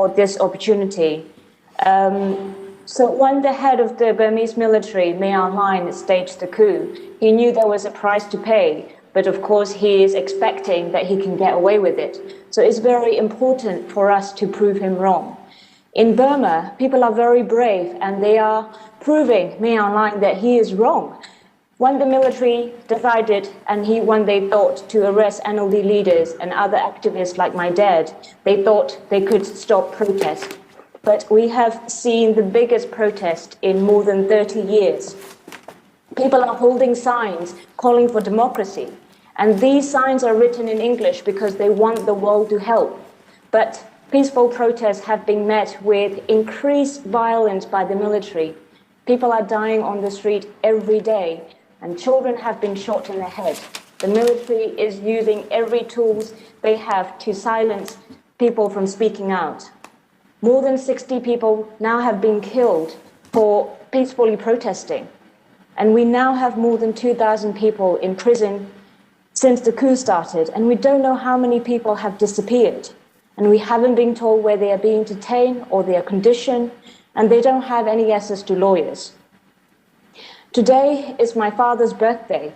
for this opportunity. So when the head of the Burmese military, Hnin, staged the coup, he knew there was a price to pay, but of course he is expecting that he can get away with it. So it's very important for us to prove him wrong. In Burma, people are very brave and they are proving Hnin that he is wrong. When the military decided and when they thought to arrest NLD leaders and other activists like my dad, they thought they could stop protest. But we have seen the biggest protest in more than 30 years. People are holding signs calling for democracy. And these signs are written in English because they want the world to help. But peaceful protests have been met with increased violence by the military. People are dying on the street every day, and children have been shot in the head. The military is using every tool they have to silence people from speaking out. More than 60 people now have been killed for peacefully protesting. And we now have more than 2,000 people in prison since the coup started, and we don't know how many people have disappeared. And we haven't been told where they are being detained or their condition, and they don't have any access to lawyers. Today is my father's birthday.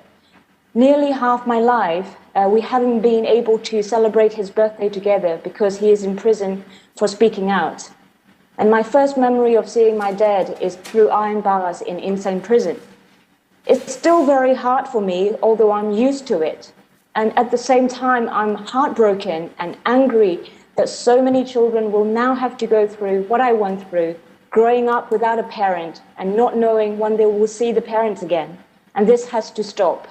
Nearly half my life, we haven't been able to celebrate his birthday together because he is in prison for speaking out. And my first memory of seeing my dad is through iron bars in insane prison. It's still very hard for me, although I'm used to it. And at the same time, I'm heartbroken and angry that so many children will now have to go through what I went through, growing up without a parent and not knowing when they will see the parents again. And this has to stop.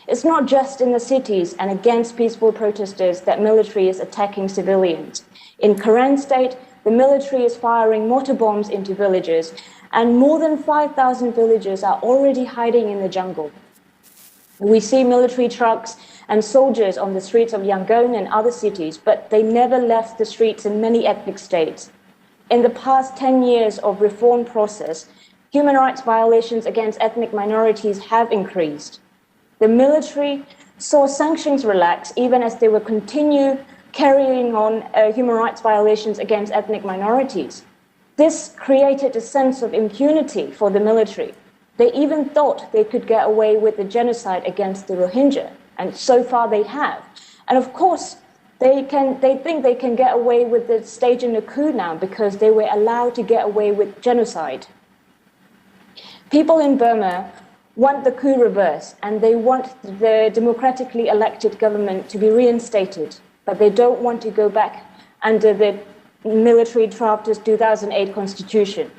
It's not just in the cities and against peaceful protesters that military is attacking civilians. In Karen State, the military is firing mortar bombs into villages, and more than 5,000 villagers are already hiding in the jungle. We see military trucks and soldiers on the streets of Yangon and other cities, but they never left the streets in many ethnic states. In the past 10 years of reform process, human rights violations against ethnic minorities have increased. The military saw sanctions relax even as they will continue carrying on human rights violations against ethnic minorities. This created a sense of impunity for the military. They even thought they could get away with the genocide against the Rohingya, and so far they have. And of course, they think they can get away with the staging a coup now because they were allowed to get away with genocide. People in Burma want the coup reversed, and they want the democratically elected government to be reinstated, but they don't want to go back under the military drafted 2008 constitution.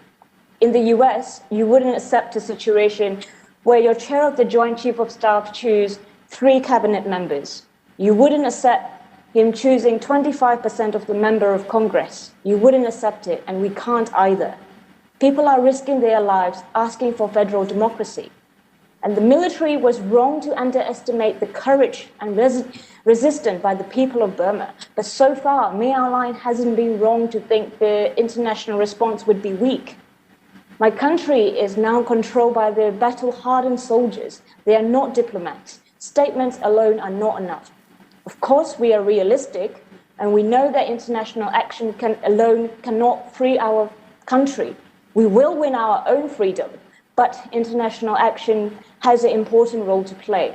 In the US, you wouldn't accept a situation where your chair of the Joint Chief of Staff choose 3 cabinet members. You wouldn't accept him choosing 25% of the member of Congress. You wouldn't accept it, and we can't either. People are risking their lives asking for federal democracy. And the military was wrong to underestimate the courage and resistance by the people of Burma. But so far, Hnin hasn't been wrong to think the international response would be weak. My country is now controlled by the battle-hardened soldiers. They are not diplomats. Statements alone are not enough. Of course, we are realistic, and we know that international action alone cannot free our country. We will win our own freedom, but international action has an important role to play.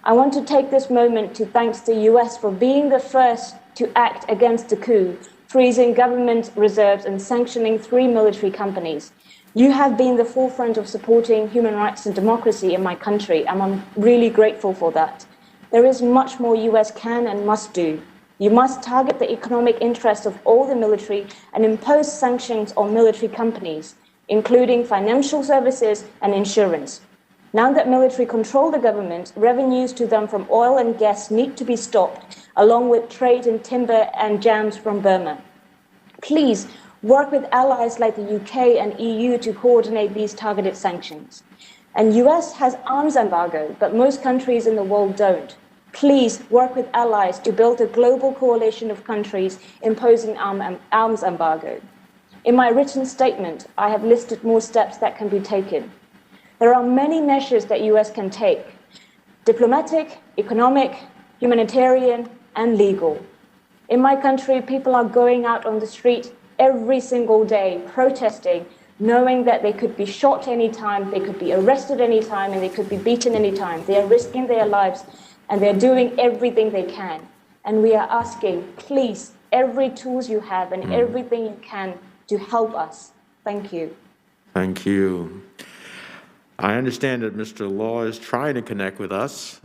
I want to take this moment to thank the US for being the first to act against the coup, freezing government reserves and sanctioning 3 military companies. You have been the forefront of supporting human rights and democracy in my country, and I'm really grateful for that. There is much more US can and must do. You must target the economic interests of all the military and impose sanctions on military companies, including financial services and insurance. Now that military control the government, revenues to them from oil and gas need to be stopped, along with trade in timber and jams from Burma. Please work with allies like the UK and EU to coordinate these targeted sanctions. And US has arms embargo, but most countries in the world don't. Please work with allies to build a global coalition of countries imposing arms embargo. In my written statement, I have listed more steps that can be taken. There are many measures that US can take: diplomatic, economic, humanitarian, and legal. In my country, people are going out on the street every single day protesting, knowing that they could be shot anytime, they could be arrested anytime, and they could be beaten anytime. They are risking their lives, and they're doing everything they can. And we are asking, please, every tools you have and everything you can to help us. Thank you. Thank you. I understand that Mr. Law is trying to connect with us.